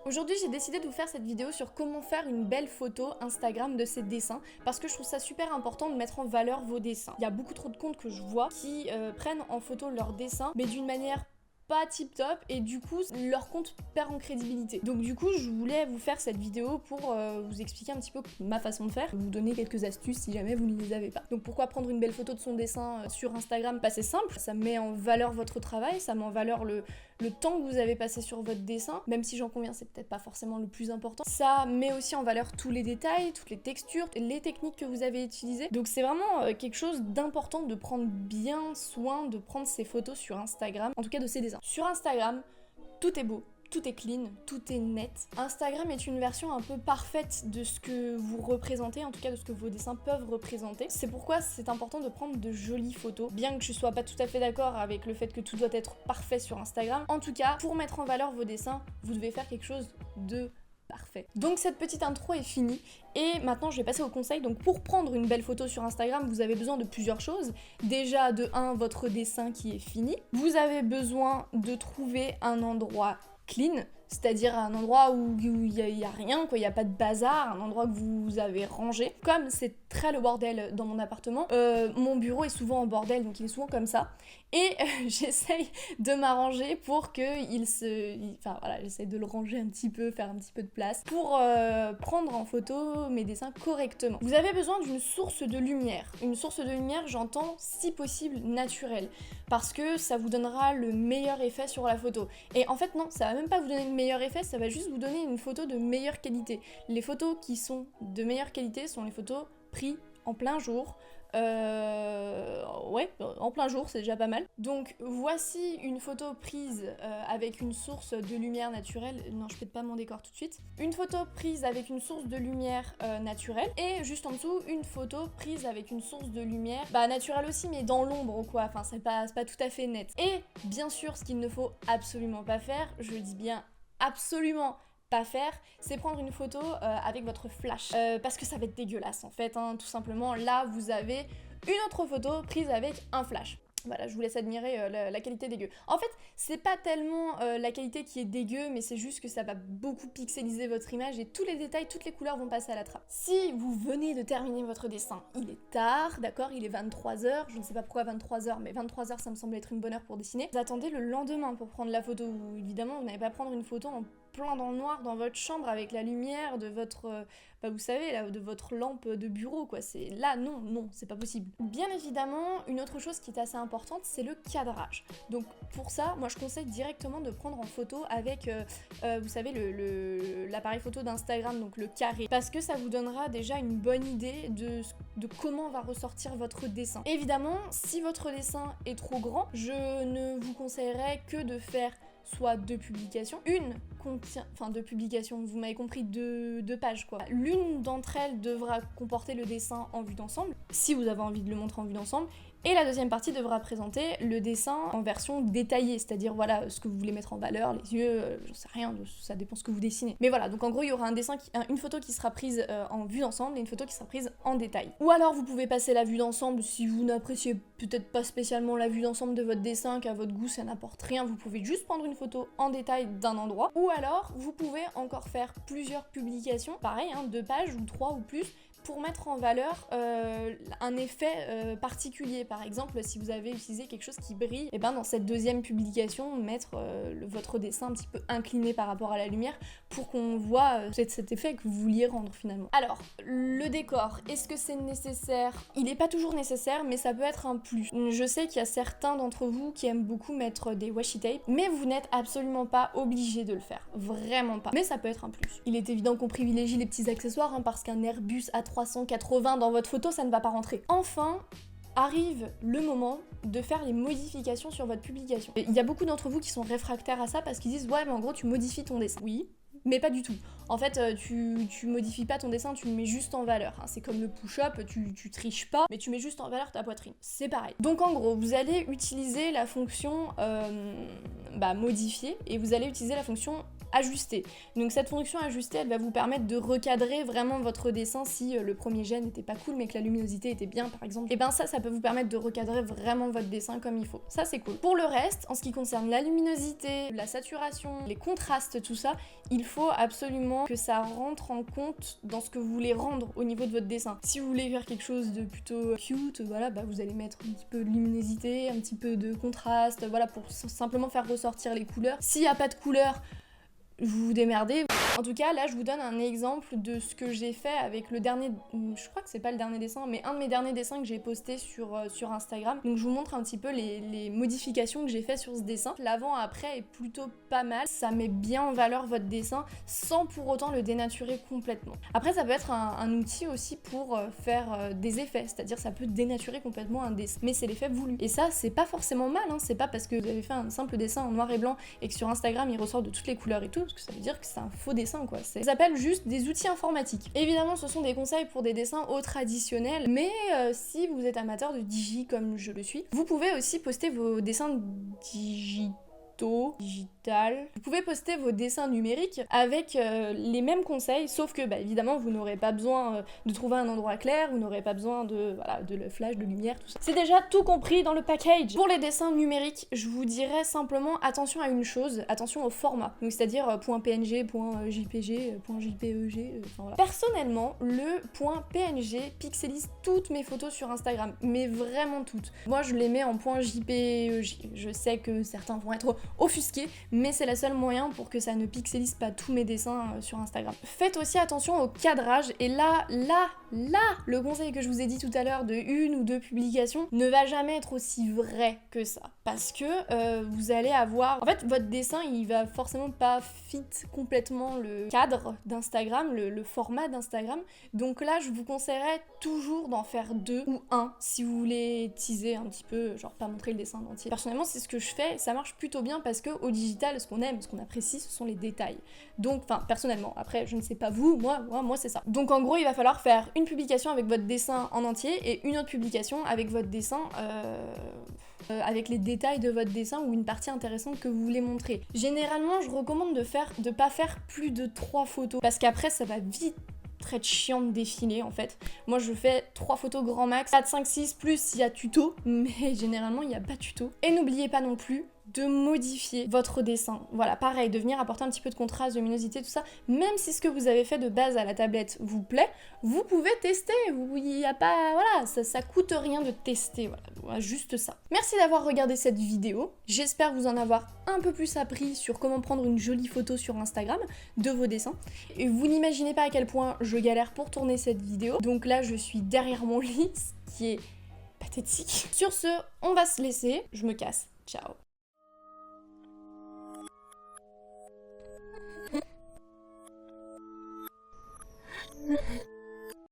Aujourd'hui, j'ai décidé de vous faire cette vidéo sur comment faire une belle photo Instagram de ses dessins parce que je trouve ça super important de mettre en valeur vos dessins. Il y a beaucoup trop de comptes que je vois qui prennent en photo leurs dessins mais d'une manière pas tip top et du coup leur compte perd en crédibilité. Donc du coup je voulais vous faire cette vidéo pour vous expliquer un petit peu ma façon de faire, vous donner quelques astuces si jamais vous ne les avez pas. Donc pourquoi prendre une belle photo de son dessin sur Instagram? Bah c'est simple, ça met en valeur votre travail, ça met en valeur le temps que vous avez passé sur votre dessin, même si j'en conviens c'est peut-être pas forcément le plus important. Ça met aussi en valeur tous les détails, toutes les textures, les techniques que vous avez utilisées. Donc c'est vraiment quelque chose d'important de prendre bien soin de prendre ces photos sur Instagram, en tout cas de ces dessins. Sur Instagram, tout est beau, tout est clean, tout est net. Instagram est une version un peu parfaite de ce que vous représentez, en tout cas de ce que vos dessins peuvent représenter. C'est pourquoi c'est important de prendre de jolies photos, bien que je sois pas tout à fait d'accord avec le fait que tout doit être parfait sur Instagram. En tout cas, pour mettre en valeur vos dessins, vous devez faire quelque chose de parfait. Donc cette petite intro est finie et maintenant je vais passer au conseil. Donc pour prendre une belle photo sur Instagram, vous avez besoin de plusieurs choses. Déjà de 1, votre dessin qui est fini. Vous avez besoin de trouver un endroit clean, c'est-à-dire un endroit où il y a rien, quoi, il n'y a pas de bazar, un endroit que vous avez rangé. Comme c'est très le bordel dans mon appartement, mon bureau est souvent en bordel, donc il est souvent comme ça. Et j'essaye de m'arranger pour que enfin voilà, j'essaye de le ranger un petit peu, faire un petit peu de place, pour prendre en photo mes dessins correctement. Vous avez besoin d'une source de lumière. Une source de lumière, j'entends, si possible, naturelle, parce que ça vous donnera le meilleur effet sur la photo. Et en fait non, ça va même pas vous donner le meilleur effet, ça va juste vous donner une photo de meilleure qualité. Les photos qui sont de meilleure qualité sont les photos prises en plein jour. Ouais, en plein jour, c'est déjà pas mal. Donc voici une photo prise avec une source de lumière naturelle. Non, je pète pas mon décor tout de suite. Une photo prise avec une source de lumière naturelle. Et juste en dessous, une photo prise avec une source de lumière, bah naturelle aussi, mais dans l'ombre quoi. Enfin, c'est pas tout à fait net. Et bien sûr, ce qu'il ne faut absolument pas faire, je dis bien absolument pas faire, c'est prendre une photo avec votre flash. Parce que ça va être dégueulasse en fait, hein, tout simplement. Là, vous avez une autre photo prise avec un flash. Voilà, je vous laisse admirer la qualité dégueu. En fait, c'est pas tellement la qualité qui est dégueu, mais c'est juste que ça va beaucoup pixeliser votre image et tous les détails, toutes les couleurs vont passer à la trappe. Si vous venez de terminer votre dessin, il est tard, d'accord, il est 23h, je ne sais pas pourquoi 23h, mais 23h ça me semble être une bonne heure pour dessiner. Vous attendez le lendemain pour prendre la photo. Évidemment, vous n'allez pas prendre une photo en plein dans le noir dans votre chambre avec la lumière de votre, vous savez, là, de votre lampe de bureau, quoi. C'est là, non, c'est pas possible. Bien évidemment, une autre chose qui est assez importante, c'est le cadrage. Donc pour ça, moi je conseille directement de prendre en photo avec, vous savez, l'appareil photo d'Instagram, donc le carré, parce que ça vous donnera déjà une bonne idée de comment va ressortir votre dessin. Évidemment, si votre dessin est trop grand, je ne vous conseillerais que de faire soit 2 publications. Deux publications, vous m'avez compris, deux pages quoi. L'une d'entre elles devra comporter le dessin en vue d'ensemble, si vous avez envie de le montrer en vue d'ensemble, et la deuxième partie devra présenter le dessin en version détaillée, c'est-à-dire voilà ce que vous voulez mettre en valeur, les yeux, j'en sais rien, ça dépend ce que vous dessinez. Mais voilà, donc en gros il y aura une photo qui sera prise en vue d'ensemble et une photo qui sera prise en détail. Ou alors vous pouvez passer la vue d'ensemble si vous n'appréciez peut-être pas spécialement la vue d'ensemble de votre dessin, qu'à votre goût ça n'apporte rien, vous pouvez juste prendre une photo en détail d'un endroit. Ou alors vous pouvez encore faire plusieurs publications, pareil, 2 pages ou 3 ou plus, pour mettre en valeur un effet particulier. Par exemple, si vous avez utilisé quelque chose qui brille, et ben dans cette deuxième publication, mettre votre dessin un petit peu incliné par rapport à la lumière pour qu'on voit cet effet que vous vouliez rendre finalement. Alors, le décor, est-ce que c'est nécessaire? Il n'est pas toujours nécessaire, mais ça peut être un plus. Je sais qu'il y a certains d'entre vous qui aiment beaucoup mettre des washi tape, mais vous n'êtes absolument pas obligé de le faire. Vraiment pas. Mais ça peut être un plus. Il est évident qu'on privilégie les petits accessoires, parce qu'un Airbus A380 dans votre photo, ça ne va pas rentrer. Enfin, arrive le moment de faire les modifications sur votre publication. Il y a beaucoup d'entre vous qui sont réfractaires à ça parce qu'ils disent « Ouais, mais en gros, tu modifies ton dessin. » Oui, mais pas du tout. En fait, tu modifies pas ton dessin, tu le mets juste en valeur. C'est comme le push-up, tu triches pas, mais tu mets juste en valeur ta poitrine. C'est pareil. Donc en gros, vous allez utiliser la fonction modifier et vous allez utiliser la fonction ajuster. Donc cette fonction ajuster, elle va vous permettre de recadrer vraiment votre dessin si le premier jet n'était pas cool mais que la luminosité était bien par exemple. Et ben ça peut vous permettre de recadrer vraiment votre dessin comme il faut. Ça c'est cool. Pour le reste, en ce qui concerne la luminosité, la saturation, les contrastes, tout ça, il faut absolument que ça rentre en compte dans ce que vous voulez rendre au niveau de votre dessin. Si vous voulez faire quelque chose de plutôt cute, voilà, bah vous allez mettre un petit peu de luminosité, un petit peu de contraste, voilà, pour simplement faire ressortir les couleurs. S'il n'y a pas de couleurs, vous vous démerdez. En tout cas, là, je vous donne un exemple de ce que j'ai fait avec le dernier... Je crois que c'est pas le dernier dessin, mais un de mes derniers dessins que j'ai posté sur Instagram. Donc je vous montre un petit peu les modifications que j'ai fait sur ce dessin. L'avant-après est plutôt pas mal. Ça met bien en valeur votre dessin sans pour autant le dénaturer complètement. Après, ça peut être un outil aussi pour faire des effets. C'est-à-dire ça peut dénaturer complètement un dessin. Mais c'est l'effet voulu. Et ça, c'est pas forcément mal. Hein. C'est pas parce que vous avez fait un simple dessin en noir et blanc et que sur Instagram, il ressort de toutes les couleurs et tout, parce que ça veut dire que c'est un faux dessin quoi. Ça s'appelle juste des outils informatiques. Évidemment ce sont des conseils pour des dessins au traditionnel, mais si vous êtes amateur de digi comme je le suis, vous pouvez aussi poster vos dessins digital. Vous pouvez poster vos dessins numériques avec les mêmes conseils, sauf que bah, évidemment vous n'aurez pas besoin de trouver un endroit clair, vous n'aurez pas besoin de le flash, de lumière, tout ça. C'est déjà tout compris dans le package. Pour les dessins numériques, je vous dirais simplement attention à une chose, attention au format. Donc c'est-à-dire .png, .jpg, .jpeg, enfin voilà. Personnellement, le .png pixelise toutes mes photos sur Instagram, mais vraiment toutes. Moi je les mets en .jpeg. Je sais que certains vont être offusqué, mais c'est le seul moyen pour que ça ne pixelise pas tous mes dessins sur Instagram. Faites aussi attention au cadrage, et là, le conseil que je vous ai dit tout à l'heure de 1 ou 2 publications ne va jamais être aussi vrai que ça. Parce que vous allez avoir... En fait, votre dessin, il va forcément pas fit complètement le cadre d'Instagram, le format d'Instagram. Donc là, je vous conseillerais toujours d'en faire 2 ou 1 si vous voulez teaser un petit peu, genre pas montrer le dessin en entier. Personnellement, c'est ce que je fais, ça marche plutôt bien parce que au digital, ce qu'on aime, ce qu'on apprécie, ce sont les détails. Donc, enfin, personnellement, après, je ne sais pas vous, moi c'est ça. Donc en gros, il va falloir faire une publication avec votre dessin en entier et une autre publication avec votre dessin... avec les détails de votre dessin ou une partie intéressante que vous voulez montrer. Généralement, je recommande de pas faire plus de 3 photos parce qu'après, ça va vite très chiant de défiler en fait. Moi je fais 3 photos grand max, 4, 5, 6 plus il y a tuto, mais généralement il n'y a pas tuto. Et n'oubliez pas non plus de modifier votre dessin. Voilà, pareil, de venir apporter un petit peu de contraste, de luminosité, tout ça. Même si ce que vous avez fait de base à la tablette vous plaît, vous pouvez tester. Il n'y a pas... Voilà, ça coûte rien de tester. Voilà, juste ça. Merci d'avoir regardé cette vidéo. J'espère vous en avoir un peu plus appris sur comment prendre une jolie photo sur Instagram de vos dessins. Et vous n'imaginez pas à quel point je galère pour tourner cette vidéo. Donc là, je suis derrière mon lit, ce qui est pathétique. Sur ce, on va se laisser. Je me casse. Ciao.